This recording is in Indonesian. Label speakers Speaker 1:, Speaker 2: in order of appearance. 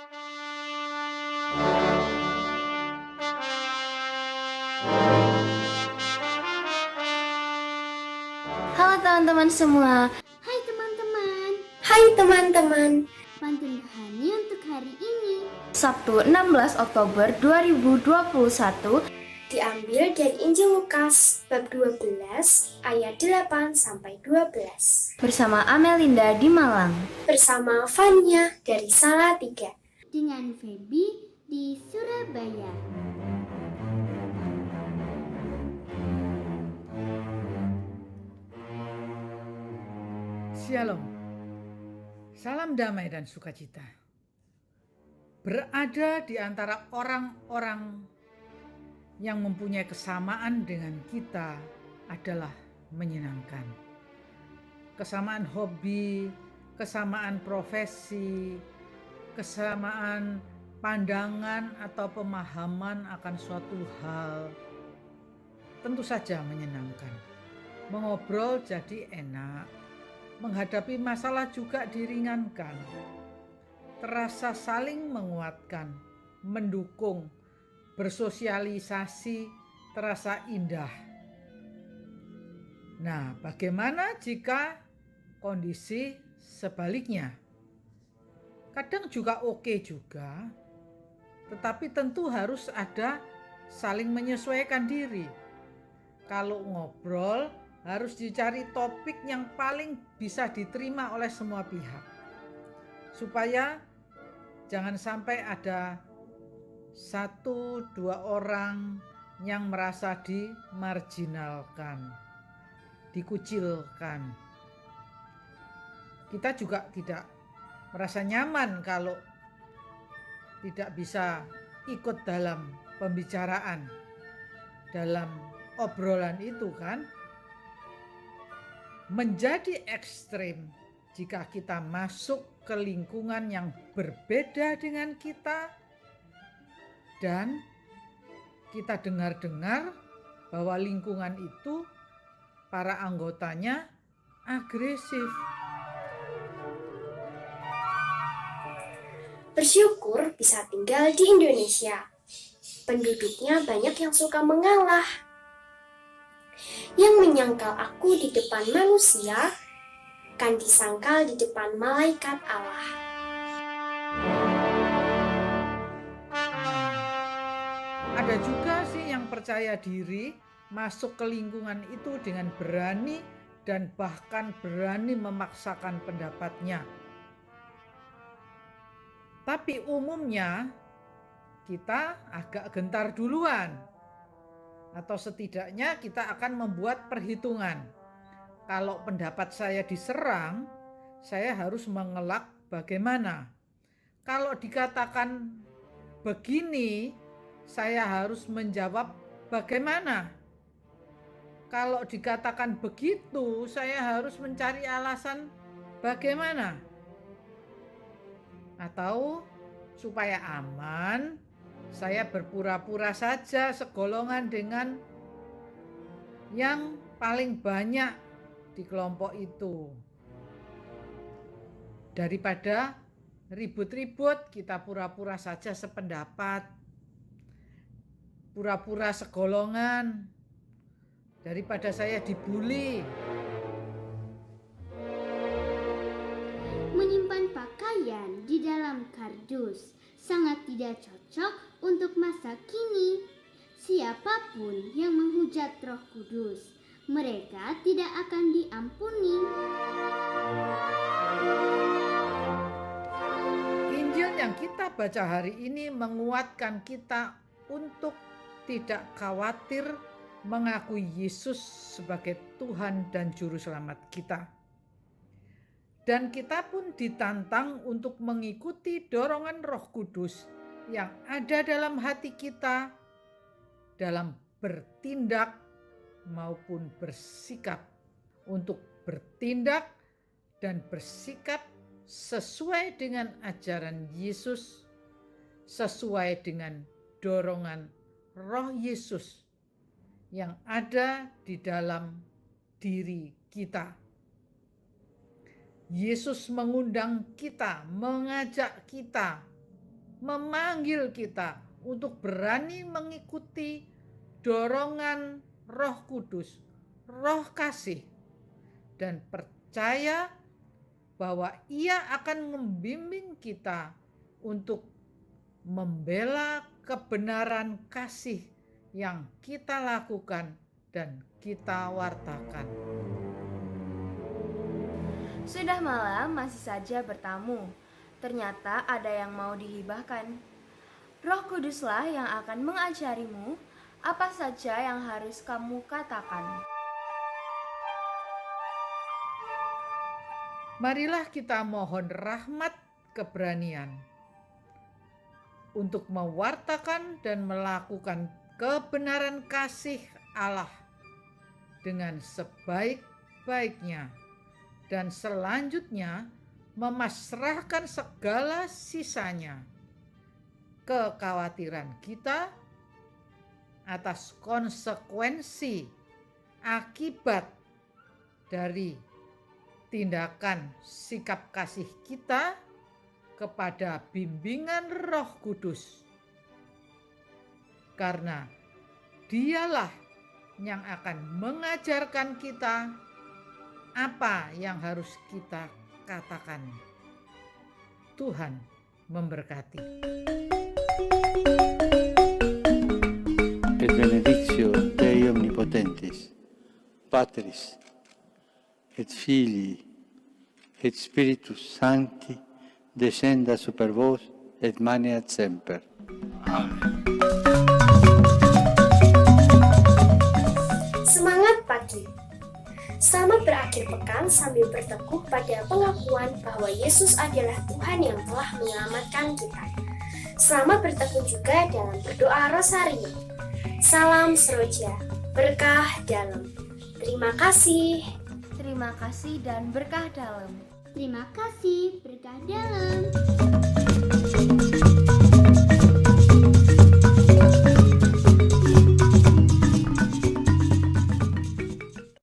Speaker 1: Halo teman-teman semua.
Speaker 2: Hai teman-teman,
Speaker 3: Hai teman-teman,
Speaker 2: pantun rohani untuk hari ini
Speaker 1: Sabtu 16 Oktober 2021
Speaker 3: diambil dari Injil Lukas bab 12 ayat 8 sampai 12
Speaker 1: bersama Amelinda di Malang.
Speaker 3: bersama Fania dari Salatiga.
Speaker 2: dengan Feby di Surabaya.
Speaker 4: Shalom, salam damai dan sukacita. Berada di antara orang-orang yang mempunyai kesamaan dengan kita adalah menyenangkan. Kesamaan hobi, kesamaan profesi, kesamaan pandangan atau pemahaman akan suatu hal tentu saja menyenangkan. Mengobrol jadi enak, menghadapi masalah juga diringankan, terasa saling menguatkan, mendukung, bersosialisasi terasa indah. Nah, bagaimana jika kondisi sebaliknya? Kadang juga oke juga, tetapi tentu harus ada saling menyesuaikan diri. Kalau ngobrol, harus dicari topik yang paling bisa diterima oleh semua pihak. Supaya jangan sampai ada 1-2 orang yang merasa dimarginalkan, dikucilkan. Kita juga tidak merasa nyaman kalau tidak bisa ikut dalam pembicaraan, dalam obrolan itu kan. Menjadi ekstrim jika kita masuk ke lingkungan yang berbeda dengan kita dan kita dengar-dengar bahwa lingkungan itu para anggotanya agresif.
Speaker 3: Bersyukur bisa tinggal di Indonesia. Penduduknya banyak yang suka mengalah. Yang menyangkal aku di depan manusia, kan disangkal di depan malaikat Allah.
Speaker 4: Ada juga sih yang percaya diri masuk ke lingkungan itu dengan berani dan bahkan berani memaksakan pendapatnya. Tapi umumnya kita agak gentar duluan, atau setidaknya kita akan membuat perhitungan. Kalau pendapat saya diserang, saya harus mengelak bagaimana. Kalau dikatakan begini, saya harus menjawab bagaimana. Kalau dikatakan begitu, saya harus mencari alasan bagaimana. Atau supaya aman, saya berpura-pura saja segolongan dengan yang paling banyak di kelompok itu. Daripada ribut-ribut, kita pura-pura saja sependapat, pura-pura segolongan, daripada saya dibully.
Speaker 2: Menyimpan pakaian di dalam kardus sangat tidak cocok untuk masa kini. Siapapun yang menghujat Roh Kudus, mereka tidak akan diampuni.
Speaker 4: Injil yang kita baca hari ini menguatkan kita untuk tidak khawatir mengakui Yesus sebagai Tuhan dan Juru Selamat kita. Dan kita pun ditantang untuk mengikuti dorongan Roh Kudus yang ada dalam hati kita dalam bertindak maupun bersikap, untuk bertindak dan bersikap sesuai dengan ajaran Yesus, sesuai dengan dorongan Roh Yesus yang ada di dalam diri kita. Yesus mengundang kita, mengajak kita memanggil kita untuk berani mengikuti dorongan Roh Kudus, Roh kasih, dan percaya bahwa Ia akan membimbing kita untuk membela kebenaran kasih yang kita lakukan dan kita wartakan.
Speaker 1: Sudah malam masih saja bertamu. Ternyata ada yang mau dihibahkan. Roh Kuduslah yang akan mengajarimu apa saja yang harus kamu katakan.
Speaker 4: Marilah kita mohon rahmat keberanian untuk mewartakan dan melakukan kebenaran kasih Allah dengan sebaik-baiknya, dan selanjutnya memasrahkan segala sisanya, kekhawatiran kita atas konsekuensi akibat dari tindakan sikap kasih kita kepada bimbingan Roh Kudus, karena Dialah yang akan mengajarkan kita apa yang harus kita katakan. Tuhan memberkati.
Speaker 5: Et benedictio Dei omnipotentis, Patris, et Filii, et Spiritus Sancti, descenda super vos et maneat semper. Amen.
Speaker 3: Semangat pagi. Selamat berakhir pekan sambil berteguh pada pengakuan bahwa Yesus adalah Tuhan yang telah menyelamatkan kita. Selamat berteguh juga dalam berdoa Rosario. Salam Seroja, berkah dalam. Terima kasih.
Speaker 1: Terima kasih dan berkah dalam.
Speaker 2: Terima kasih, berkah dalam.